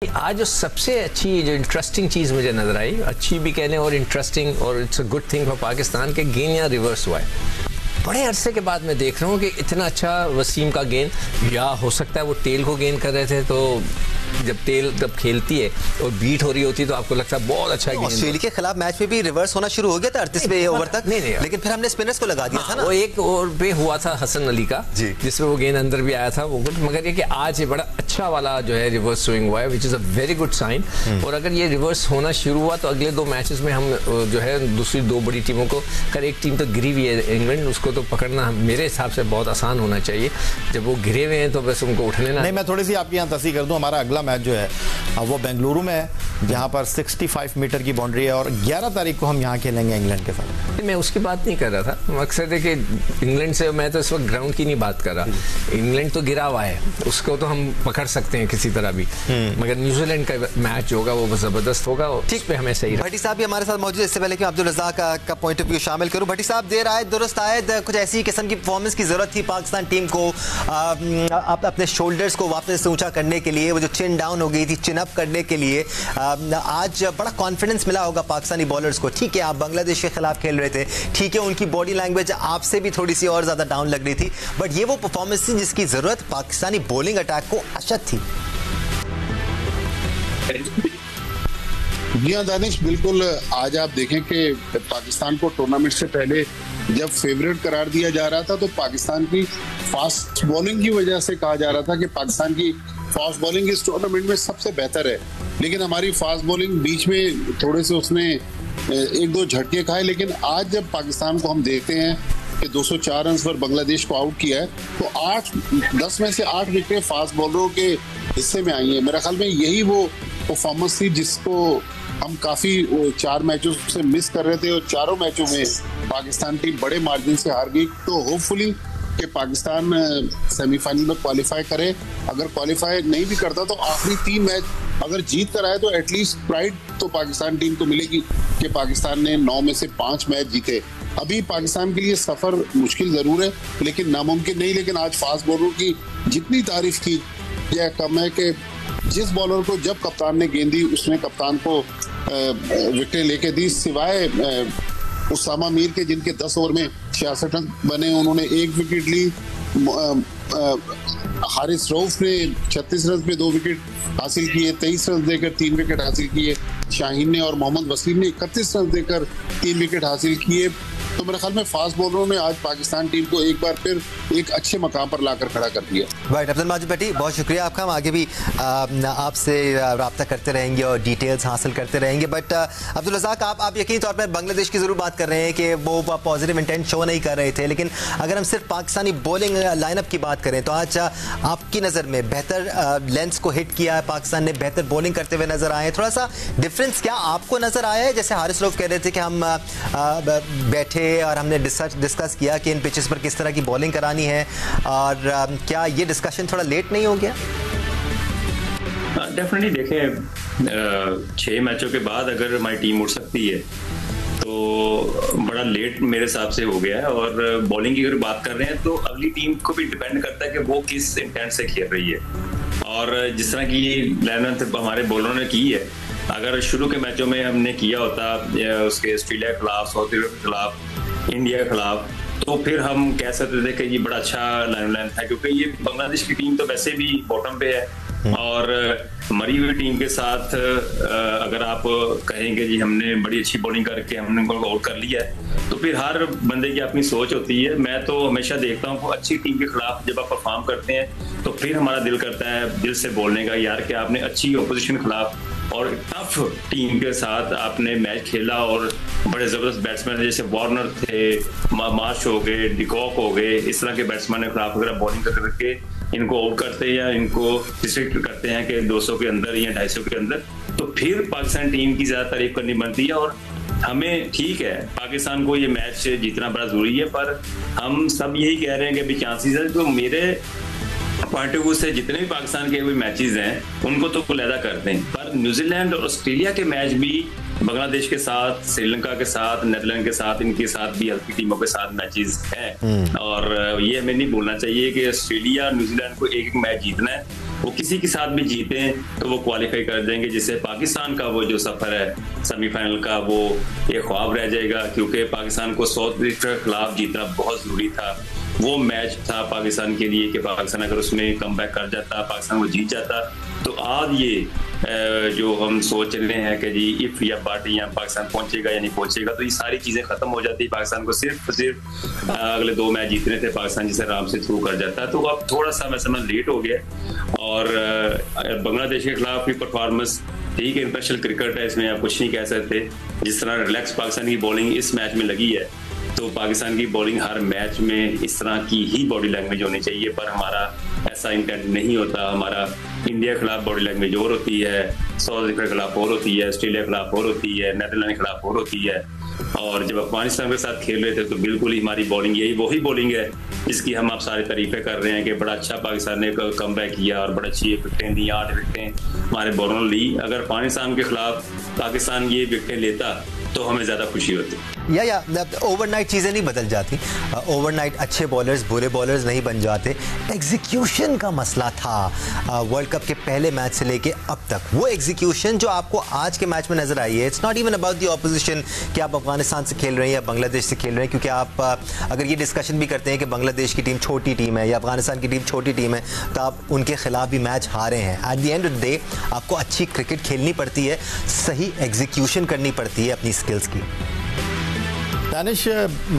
आज जो सबसे अच्छी जो इंटरेस्टिंग चीज़ मुझे नजर आई, अच्छी भी कहने और इंटरेस्टिंग, और it's a good thing for Pakistan के गेंद यहाँ रिवर्स हुआ है। बड़े अरसे के बाद मैं देख रहा हूँ कि इतना अच्छा वसीम का गेंद, या हो सकता है वो टेल को गेंद कर रहे थे, तो जब टेल जब खेलती है और बीट हो रही होती है तो आपको लगता है बहुत अच्छा गेंद। ऑस्ट्रेलिया के खिलाफ मैच में भी रिवर्स होना शुरू हो गया था 38वें ओवर तक, नहीं लेकिन फिर हमने स्पिनर्स को लगा दिया था ना। वो एक ओवर पे हुआ था हसन अली का, जिसमें वो गेंद अंदर भी आया था वो गुड, मगर ये कि आज ये बड़ा अच्छा वाला जो है रिवर्स स्विंग हुआ है, which is a very good sign. और अगर ये रिवर्स होना शुरू हुआ तो अगले 2 मैचेस में हम जो है दूसरी 2 बड़ी टीमों को, अगर एक टीम तो गिरी हुई है इंग्लैंड, उसको तो पकड़ना मेरे हिसाब से बहुत आसान होना चाहिए। जब वो गिरे हुए हैं तो बस उनको उठने ना। नहीं, मैं थोड़ी सी आपकी यहाँ तस्दीक कर दूं, हमारा अगला मैच जो है वो बेंगलुरु में है, जहाँ पर 65 मीटर की बाउंड्री है, और 11 तारीख को हम यहाँ खेलेंगे इंग्लैंड के साथ। मैं उसकी बात नहीं कर रहा था, मकसद है कि इंग्लैंड से मैं तो इस वक्त ग्राउंड की नहीं बात कर रहा। इंग्लैंड तो गिरा हुआ है, उसको तो हम पकड़ सकते हैं किसी तरह भी, मगर न्यूजीलैंड का मैच होगा वो जबरदस्त होगा। ठीक पे हमें सही। भट्टी साहब भी हमारे साथ मौजूद है। इससे पहले कि अब्दुल रज़ाक का पॉइंट ऑफ व्यू शामिल करूं, भट्टी साहब देर आए दुरुस्त आए, कुछ ऐसी किस्म की परफॉर्मेंस की जरूरत थी पाकिस्तान टीम को अपने शोल्डर्स को वापस से ऊंचा करने के लिए, वो जो चिन डाउन हो गई थी चिन अप करने के लिए। आज बड़ा कॉन्फिडेंस मिला होगा पाकिस्तानी बॉलर्स को। ठीक है, आप बांग्लादेश के खिलाफ खेल रहे थे, ठीक है, उनकी बॉडी लैंग्वेज आपसे भी थोड़ी सी और ज्यादा डाउन लग रही थी, बट ये वो परफॉर्मेंस थी जिसकी जरूरत पाकिस्तानी बॉलिंग अटैक को अशद थी। जी हाँ दानिश, बिल्कुल। आज आप देखें कि पाकिस्तान को टूर्नामेंट से पहले जब फेवरेट करार दिया जा रहा था तो पाकिस्तान की फास्ट बॉलिंग की वजह से कहा जा रहा था कि पाकिस्तान की फास्ट बॉलिंग इस टूर्नामेंट में सबसे बेहतर है, लेकिन हमारी फास्ट बॉलिंग बीच में थोड़े से उसने 1-2 झटके खाए। लेकिन आज जब पाकिस्तान को हम देखते हैं कि 204 रन पर बांग्लादेश को आउट किया है, तो 10 में से 8 विकेटें फास्ट बॉलरों के हिस्से में आई हैं। मेरा ख्याल में यही वो परफॉर्मेंस थी जिसको हम काफी 4 मैचों से मिस कर रहे थे, और चारों मैचों में पाकिस्तान टीम बड़े मार्जिन से हार गई। तो होपफुली कि पाकिस्तान सेमीफाइनल में क्वालिफाई करे। अगर क्वालिफाई नहीं भी करता तो आखिरी 3 मैच अगर जीत कर आए तो एटलीस्ट प्राइड तो पाकिस्तान टीम को मिलेगी कि पाकिस्तान ने 9 में से 5 मैच जीते। अभी पाकिस्तान के लिए सफर मुश्किल जरूर है, लेकिन नामुमकिन नहीं। लेकिन आज फास्ट बॉलर की जितनी तारीफ की यह कम है कि जिस बॉलर को जब कप्तान ने गेंद दी उसने कप्तान को विकेट लेके दी, सिवाय उसामा मीर के जिनके 10 ओवर में 66 रन बने, उन्होंने 1 विकेट ली। हारिस रऊफ ने 36 रन पे 2 विकेट हासिल किए, 23 रन देकर 3 विकेट हासिल किए। शाहीन ने और मोहम्मद वसीम ने 31 रन देकर 3 विकेट हासिल किए। तो मेरे ख्याल में फास्ट बॉलरों ने आज पाकिस्तान टीम को एक बार फिर एक अच्छे मकाम पर लाकर खड़ा कर दिया। राइट, अब्दुल माजिद भट्टी, बहुत शुक्रिया आपका। हम आगे भी आपसे रब्ता करते रहेंगे और डिटेल्स हासिल करते रहेंगे। बट अब्दुल रज़ाक, आप यकीनी तौर पर बांग्लादेश की ज़रूर बात कर रहे हैं कि वो पॉजिटिव इंटेंट शो नहीं कर रहे थे, लेकिन अगर हम सिर्फ पाकिस्तानी बॉलिंग लाइनअप की बात करें तो आज आपकी नज़र में बेहतर लेंस को हिट किया है पाकिस्तान ने, बेहतर बॉलिंग करते हुए नजर आए हैं। थोड़ा सा डिफरेंस क्या आपको नजर आया है? जैसे हारिस रऊफ कह रहे थे कि हम बैठे और हमने डिस्कस किया कि इन पिचेस पर किस तरह की बॉलिंग करानी है, और क्या ये डिस्कशन थोड़ा लेट नहीं हो गया? डेफिनेटली देखें, 6 मैचों के बाद अगर हमारी टीम उठ सकती है तो बड़ा लेट मेरे हिसाब से हो गया है। और बॉलिंग की अगर बात कर रहे हैं तो अगली टीम को भी डिपेंड करता है कि वो किस इंटेंट से खेल रही है, और जिस तरह की लेंथ हमारे बॉलरों ने की है, अगर शुरू के मैचों में हमने किया होता उसके ऑस्ट्रेलिया के खिलाफ, साउथ अफ्रीका के खिलाफ, इंडिया के खिलाफ, तो फिर हम कह सकते थे कि ये बड़ा अच्छा लाइन था, क्योंकि ये बांग्लादेश की टीम तो वैसे भी बॉटम पे है, और मरी हुई टीम के साथ अगर आप कहेंगे जी हमने बड़ी अच्छी बॉलिंग करके हमने उनको आउट कर लिया है, तो फिर हर बंदे की अपनी सोच होती है। मैं तो हमेशा देखता हूँ अच्छी टीम के खिलाफ जब आप परफॉर्म करते हैं तो फिर हमारा दिल करता है दिल से बोलने का, यार कि आपने अच्छी ऑपोजिशन के खिलाफ और टफ टीम के साथ आपने मैच खेला, और बड़े जबरदस्त बैट्समैन जैसे वार्नर थे, मार्श हो गए, डिकॉक हो गए, इस तरह के बैट्समैन के खिलाफ अगर बॉलिंग करके इनको आउट करते हैं या इनको रिस्ट्रिक्ट करते हैं कि 200 के अंदर या 250 के अंदर, तो फिर पाकिस्तान टीम की ज्यादा तारीफ करनी बनती है। और हमें ठीक है, पाकिस्तान को ये मैच जीतना बड़ा जरूरी है, पर हम सब यही कह रहे हैं कि अभी चांसेस है। तो मेरे पॉइंट ऑफ व्यू से जितने भी पाकिस्तान के मैचेस हैं उनको तो अलहदा करते हैं, पर न्यूजीलैंड और ऑस्ट्रेलिया के मैच भी बांग्लादेश के साथ, श्रीलंका के साथ, नेदरलैंड के साथ, इनके साथ भी हल्की टीमों के साथ मैचेस हैं, और ये हमें नहीं भूलना चाहिए कि ऑस्ट्रेलिया न्यूजीलैंड को एक मैच जीतना है। वो किसी के साथ भी जीते तो वो क्वालिफाई कर देंगे, जिससे पाकिस्तान का वो जो सफर है सेमीफाइनल का वो एक ख्वाब रह जाएगा, क्योंकि पाकिस्तान को साउथ अफ्रीका के खिलाफ जीतना बहुत जरूरी था। वो मैच था पाकिस्तान के लिए कि पाकिस्तान अगर उसमें कमबैक कर जाता, पाकिस्तान को जीत जाता, तो आज ये जो हम सोच रहे हैं कि जी इफ या पार्टी या पाकिस्तान पहुंचेगा या नहीं पहुंचेगा, तो ये सारी चीजें खत्म हो जाती। पाकिस्तान को सिर्फ अगले 2 मैच जीतने थे, पाकिस्तान जिसे आराम से थ्रू कर जाता। तो अब थोड़ा सा मैं समझ लेट हो गया। और बांग्लादेश के खिलाफ भी परफॉर्मेंस ठीक है, इंटरनेशनल क्रिकेट है, इसमें आप कुछ नहीं कह सकते। जिस तरह रिलैक्स पाकिस्तान की बॉलिंग इस मैच में लगी है, तो पाकिस्तान की बॉलिंग हर मैच में इस तरह की ही बॉडी लैंग्वेज होनी चाहिए, पर हमारा ऐसा इंटेंट नहीं होता। हमारा इंडिया के खिलाफ बॉडी लैंग्वेज और होती है, साउथ अफ्रीका के खिलाफ और होती है, ऑस्ट्रेलिया के खिलाफ और होती है, नीदरलैंड के खिलाफ और होती है। और जब अफगानिस्तान के साथ खेल रहे थे तो बिल्कुल ही हमारी बॉलिंग यही वही बॉलिंग है जिसकी हम आप सारे तारीफें कर रहे हैं कि बड़ा अच्छा पाकिस्तान ने कमबैक किया और बड़ा अच्छी विकेटें दी, 8 विकेटें हमारे बॉलरों ने ली। अगर अफगानिस्तान के खिलाफ पाकिस्तान ये विकेटें लेता तो हमें ज़्यादा खुशी होती। या ओवरनाइट चीज़ें नहीं बदल जाती, ओवरनाइट अच्छे बॉलर्स बुरे बॉलर्स नहीं बन जाते। एग्जीक्यूशन का मसला था वर्ल्ड कप के पहले मैच से लेके अब तक, वो एग्जीक्यूशन जो आपको आज के मैच में नजर आई है। It's not even about the opposition कि आप अफगानिस्तान से खेल रहे हैं या बांग्लादेश से खेल रहे हैं, क्योंकि आप अगर ये डिस्कशन भी करते हैं कि बांग्लादेश की टीम छोटी टीम है या अफगानिस्तान की टीम छोटी टीम है, तो आप उनके खिलाफ भी मैच हारे हैं। At the end of the day आपको अच्छी क्रिकेट खेलनी पड़ती है, सही एग्जीक्यूशन करनी पड़ती है अपनी स्किल्स की। दानिश,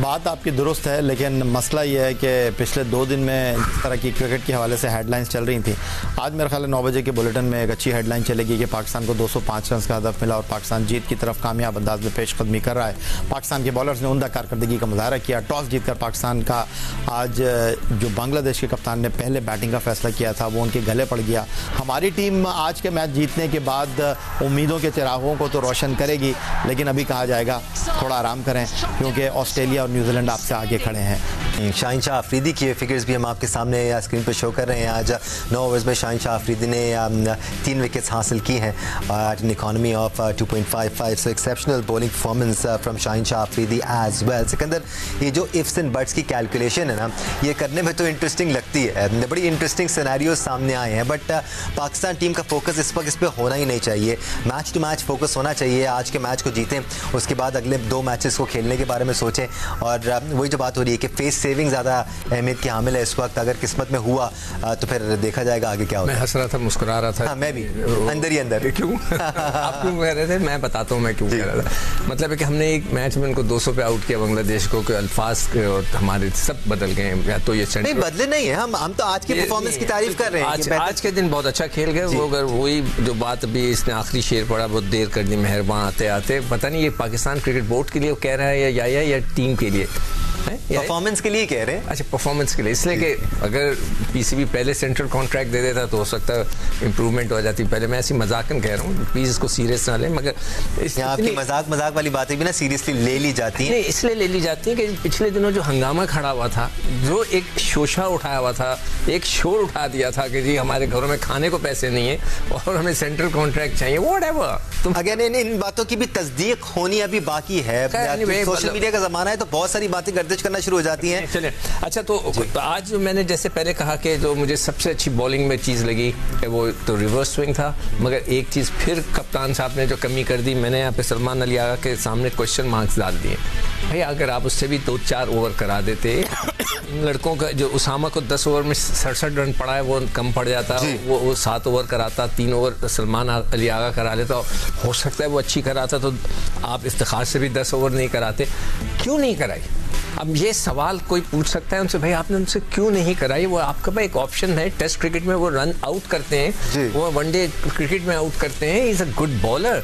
बात आपकी दुरुस्त है, लेकिन मसला ये है कि पिछले 2 दिन में इस तरह की क्रिकेट के हवाले से हेडलाइंस चल रही थी। आज मेरे ख्याल 9 बजे के बुलेटिन में एक अच्छी हेडलाइन चलेगी कि पाकिस्तान को 205 रन का हदफ मिला और पाकिस्तान जीत की तरफ कामयाब अंदाज में पेशकदमी कर रहा है। पाकिस्तान के बॉलर्स ने उम्दा कारकर्दगी का मुजाहरा किया। टॉस जीतकर पाकिस्तान का आज जो बांग्लादेश के कप्तान ने पहले बैटिंग का फैसला किया था वो उनके गले पड़ गया। हमारी टीम आज के मैच जीतने के बाद उम्मीदों के चिरागों को तो रोशन करेगी, लेकिन अभी कहा जाएगा थोड़ा आराम करें, क्योंकि ऑस्ट्रेलिया और न्यूजीलैंड आपसे आगे खड़े हैं। शाहीन शाह अफरीदी की फिगर्स भी हम आपके सामने स्क्रीन पर शो कर रहे हैं। आज 9 ओवर्स में शाहीन शाह अफरीदी ने 3 विकेट्स हासिल की हैं at an economy of 2.55। So exceptional bowling performance from Shaheen Shah Afridi as well. Sikandar, ये जो इफ्स एंड बट्स की कैलकुलेशन है ना, ये करने में तो इंटरेस्टिंग लगती है, बड़ी इंटरेस्टिंग सिनेरियोज सामने आए हैं, बट पाकिस्तान टीम का फोकस इस वक्त इस पर होना ही नहीं चाहिए। मैच टू मैच फोकस होना चाहिए। आज के मैच को जीतें, उसके बाद अगले 2 मैचेस को खेलने के बारे में सोचें। और वही जो बात हो रही है कि फेस सेविंग ज़्यादा अहमियत की हामिल है इस वक्त। अगर किस्मत में हुआ तो फिर देखा जाएगा आगे क्या होगा। मैं हंस रहा था, मुस्कुरा रहा था। हाँ, मैं भी अंदर ही अंदर। क्यों? आप क्यों कह रहे थे? मैं बताता हूँ मैं क्यों कह रहा था। मतलब है कि हमने एक मैच में उनको 200 पे आउट किया बांग्लादेश को, अल्फाज और हमारे सब बदल गए। या तो ये नहीं बदले नहीं है, हम तो आज की परफॉर्मेंस की तारीफ कर रहे हैं। आज के दिन बहुत अच्छा खेल गए वो। अगर वही जो बात अभी इसने आखिरी शेर पड़ा, बहुत देर कर दी, मेहरबान आते आते, पता नहीं ये पाकिस्तान क्रिकेट बोर्ड के लिए कह रहा है या टीम के लिए, परफॉर्मेंस के लिए कह रहे हैं। अच्छा, परफॉर्मेंस के लिए, इसलिए कि अगर पीसीबी पहले सेंट्रल कॉन्ट्रैक्ट दे देता तो हो सकता है इंप्रूवमेंट हो जाती। पहले मैं ऐसी मजाकन कह रहा हूँ, प्लीज इसको सीरियस ना लें, मगर आपकी मजाक वाली बातें भी ना सीरियसली ले ली जाती हैं। इसलिए ले ली जाती है कि पिछले दिनों जो हंगामा खड़ा हुआ था, जो एक शोशा उठाया हुआ था, एक शोर उठा दिया था कि जी हमारे घरों में खाने को पैसे नहीं है और हमें सेंट्रल कॉन्ट्रैक्ट चाहिए, व्हाटएवर। अगेन इन बातों की भी तस्दीक होनी अभी बाकी है। सोशल मीडिया का जमाना है तो बहुत सारी बातें गर्दिश करना शुरू हो जाती हैं। चलिए, अच्छा तो आज मैंने जैसे पहले कहा कि जो मुझे सबसे अच्छी बॉलिंग में चीज़ लगी वो तो रिवर्स स्विंग था, मगर एक चीज़ फिर कप्तान साहब ने जो कमी कर दी, मैंने यहाँ पे सलमान अली आगा के सामने क्वेश्चन मार्क्स डाल दिए। भाई अगर आप उससे भी 2-4 ओवर करा देते, लड़कों का जो उसामा को 10 ओवर में 67 रन पड़ा है वो कम पड़ जाता, वो 7 ओवर कराता, 3 ओवर सलमान अली आगा करा लेता, हो सकता है वो अच्छी कराता, तो आप इफ्तिखार से भी 10 ओवर नहीं कराते। क्यों नहीं कराई? अब ये सवाल कोई पूछ सकता है उनसे, भाई आपने उनसे क्यों नहीं कराई? वो आपका भाई एक ऑप्शन है। टेस्ट क्रिकेट में वो रन आउट करते हैं, वो वनडे क्रिकेट में आउट करते हैं, इज अ गुड बॉलर।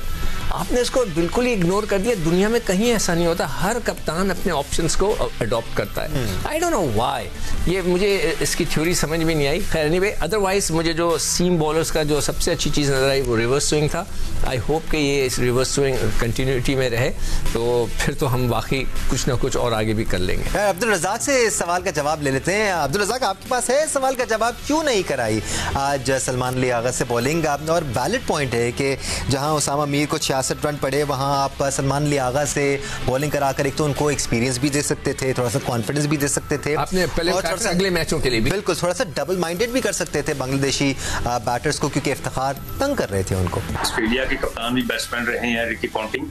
आपने इसको बिल्कुल ही इग्नोर कर दिया। दुनिया में कहीं ऐसा नहीं होता, हर कप्तान अपने ऑप्शंस को अडॉप्ट करता है। आई डोंट नो व्हाई, ये मुझे इसकी थ्योरी समझ में नहीं आई। खैर एनीवे, अदरवाइज मुझे जो सीम बॉलर्स का जो सबसे अच्छी चीज़ नजर आई वो रिवर्स स्विंग था। आई होप कि ये इस रिवर्स स्विंग कंटिन्यूटी में रहे, तो फिर तो हम वाकई कुछ ना कुछ और आगे भी कर लेंगे। अब्दुल रज़ाक से इस सवाल का जवाब ले लेते हैं। अब्दुल रज़ाक, आपके पास है सवाल का जवाब, क्यों नहीं कराई आज सलमान अली आगा से बॉलिंग? और वैलिड पॉइंट है कि जहां उसामा मीर को 66 रन पड़े वहां आप सलमान अली आगा से बॉलिंग कराकर एक तो उनको एक्सपीरियंस भी दे सकते थे, थोड़ा सा कॉन्फिडेंस भी दे सकते थे, आपने पहले और थोड़ा सा अगले मैचों के लिए भी बिल्कुल थोड़ा सा डबल माइंडेड भी कर सकते थे बांग्लादेशी बैटर्स को, क्योंकि इफ्तिखार तंग कर रहे थे उनको। ऑस्ट्रेलिया के कप्तान भी बैट्समैन रहे हैं रिकी पॉन्टिंग,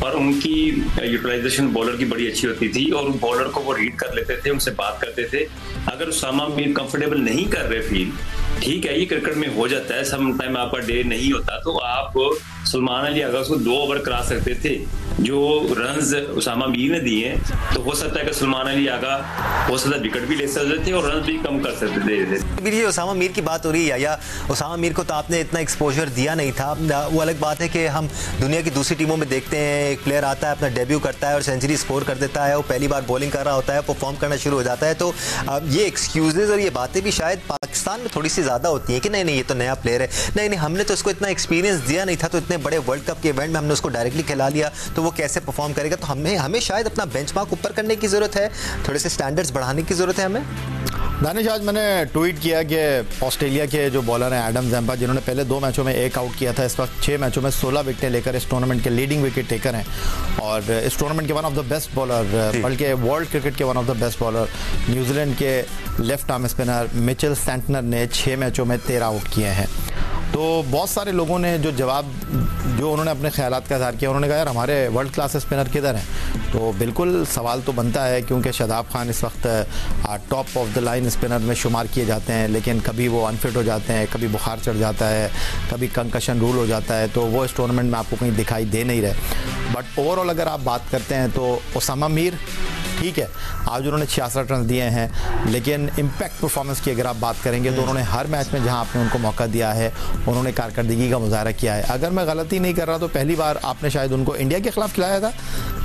और उनकी यूटिलाइजेशन बॉलर की बड़ी अच्छी होती थी और बॉलर को वो रीड कर लेते थे, उनसे बात करते थे। अगर उसामा मीर कंफर्टेबल नहीं कर रहे फील, ठीक है, ये क्रिकेट में हो जाता है, सम टाइम आपका डे नहीं होता, तो आप सलमान अली आगा को 2 ओवर करा सकते थे। जो रन्स उसामा मीर ने दिए तो हो सकता है कि सलमान अली आगा हो सकता है विकेट भी ले सकते थे और रन भी कम कर सकते थे। ये उसामा मीर की बात हो रही है, या उसामा मीर को तो आपने इतना एक्सपोजर दिया नहीं था। वो अलग बात है कि हम दुनिया की दूसरी टीमों में देखते हैं एक प्लेयर आता है, अपना डेब्यू करता है और सेंचुरी स्कोर कर देता है, वो पहली बार बॉलिंग कर रहा होता है, परफॉर्म करना शुरू हो जाता है। तो ये एक्सक्यूजेज और ये बातें भी शायद पाकिस्तान में थोड़ी सी ज़्यादा होती हैं कि नहीं नहीं ये तो नया प्लेयर है, नहीं नहीं हमने तो उसको इतना एक्सपीरियंस दिया नहीं था, तो इतने बड़े वर्ल्ड कप के इवेंट में हमने उसको डायरेक्टली खिला लिया, तो वो कैसे परफॉर्म करेगा। तो हमें शायद अपना बेंचमार्क ऊपर करने की ज़रूरत है, थोड़े से स्टैंडर्ड्स बढ़ाने की ज़रूरत है हमें। दानिश, आज मैंने ट्वीट किया कि ऑस्ट्रेलिया के जो बॉलर हैं एडम जैम्पा, जिन्होंने पहले 2 मैचों में 1 आउट किया था, इस वक्त 6 मैचों में 16 विकेटें लेकर इस टूर्नामेंट के लीडिंग विकेट टेकर हैं और इस टूर्नामेंट के one of the best bowler, बल्कि वर्ल्ड क्रिकेट के one of the best bowler. New Zealand के left arm spinner Mitchell Santner ने 6 मैचों में 13 आउट किए हैं। तो बहुत सारे लोगों ने जो उन्होंने अपने ख्यालात का इज़हार किया, उन्होंने कहा यार हमारे वर्ल्ड क्लास स्पिनर किधर हैं। तो बिल्कुल सवाल तो बनता है, क्योंकि शादाब खान इस वक्त top of the line spinner में शुमार किए जाते हैं, लेकिन कभी वो अनफिट हो जाते हैं, कभी बुखार चढ़ जाता है, कभी कंकशन रूल हो जाता है, तो वो इस टूर्नामेंट में आपको कहीं दिखाई दे नहीं रहे। बट ओवरऑल अगर आप बात करते हैं तो उसामा मीर ठीक है, आज उन्होंने 66 रन दिए हैं, लेकिन इम्पैक्ट परफॉर्मेंस की अगर आप बात करेंगे तो उन्होंने हर मैच में जहां आपने उनको मौका दिया है उन्होंने कारकर्दगी का मुजाहरा किया है। अगर मैं गलती नहीं कर रहा तो पहली बार आपने शायद उनको इंडिया के खिलाफ खिलाया था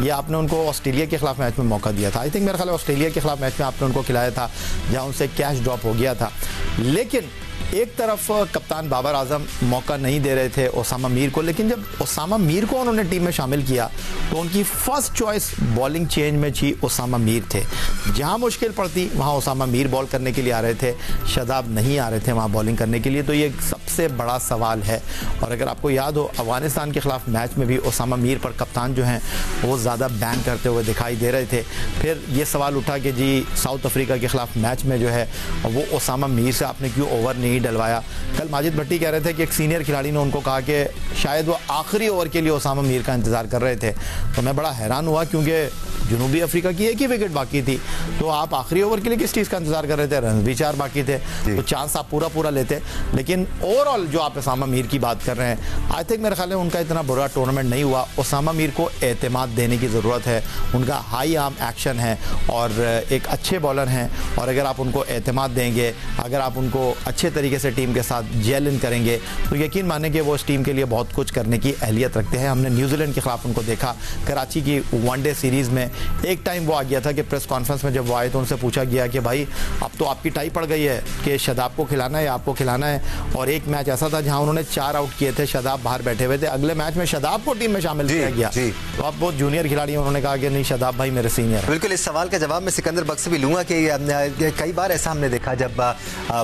या आपने उनको ऑस्ट्रेलिया के खिलाफ मैच में मौका दिया था। आई थिंक मेरा ख्याल है ऑस्ट्रेलिया के खिलाफ मैच में आपने उनको खिलाया था जहाँ उनसे कैश ड्रॉप हो गया था। लेकिन एक तरफ कप्तान बाबर आजम मौका नहीं दे रहे थे उसामा मीर को, लेकिन जब उसामा मीर को उन्होंने टीम में शामिल किया तो उनकी फर्स्ट चॉइस बॉलिंग चेंज में थी उसामा मीर थे। जहां मुश्किल पड़ती वहां उसामा मीर बॉल करने के लिए आ रहे थे, शादाब नहीं आ रहे थे वहां बॉलिंग करने के लिए। तो ये सबसे बड़ा सवाल है। और अगर आपको याद हो अफगानिस्तान के खिलाफ मैच में भी उसामा मीर पर कप्तान जो हैं वो ज़्यादा बैन करते हुए दिखाई दे रहे थे। फिर ये सवाल उठा कि जी साउथ अफ्रीका के खिलाफ मैच में जो है वो उसामा मीर से आपने क्यों ओवर नहीं डलवाया। कल माजिद भट्टी कह रहे थे कि एक सीनियर खिलाड़ी ने उनको कहा कि शायद वो आखिरी ओवर के लिए उसामा मीर का इंतजार कर रहे थे। तो मैं बड़ा हैरान हुआ क्योंकि जनूबी अफ्रीका की 1 ही विकेट बाकी थी, तो आप आखिरी ओवर के लिए किस चीज़ का इंतजार कर रहे थे? रन भी 4 बाकी थे, तो चांस आप पूरा लेते। लेकिन ओवरऑल जो आप उसामा मीर की बात कर रहे हैं, आई थिंक मेरे ख्याल है उनका इतना बुरा टूर्नामेंट नहीं हुआ। उसामा मीर को एतमाद देने की ज़रूरत है, उनका हाई आर्म एक्शन है और एक अच्छे बॉलर हैं। और अगर आप उनको एतमाद देंगे, अगर आप उनको अच्छे तरीके से टीम के साथ जेल इन करेंगे तो यकीन माने कि वो इस टीम के लिए बहुत कुछ करने की अहलियत रखते हैं। हमने न्यूजीलैंड के खिलाफ उनको देखा कराची की वनडे सीरीज़ में। एक टाइम वो आ गया था कि प्रेस कॉन्फ्रेंस में जब वो आए तो उनसे पूछा गया कि भाई अब तो आपकी टाई पड़ गई है कि शादाब को खिलाना है या आपको खिलाना है। और एक मैच ऐसा था जहां उन्होंने 4 आउट किए थे, शादाब बाहर बैठे हुए थे। अगले मैच में शादाब को टीम में शामिल किया गया। तो अब बहुत जूनियर खिलाड़ी हैं, उन्होंने कहा कि नहीं शादाब भाई मेरे सीनियर। बिल्कुल, इस सवाल का जवाब मैं सिकंदर बख्श से भी लूँगा कि कई बार ऐसा हमने देखा जब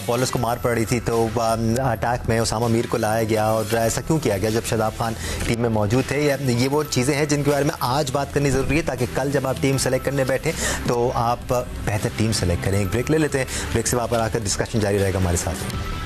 बॉलर्स को मार पड़ी थी तो अटैक में उसामा मीर को लाया गया। और ऐसा क्यों किया गया जब शादाब खान टीम में मौजूद थे? ये वो चीज़ें हैं जिनके बारे में आज बात करनी ज़रूरी है ताकि कल जब आप टीम सेलेक्ट करने बैठे तो आप बेहतर टीम सेलेक्ट करें। एक ब्रेक ले लेते हैं, ब्रेक से वापस आकर डिस्कशन जारी रहेगा हमारे साथ।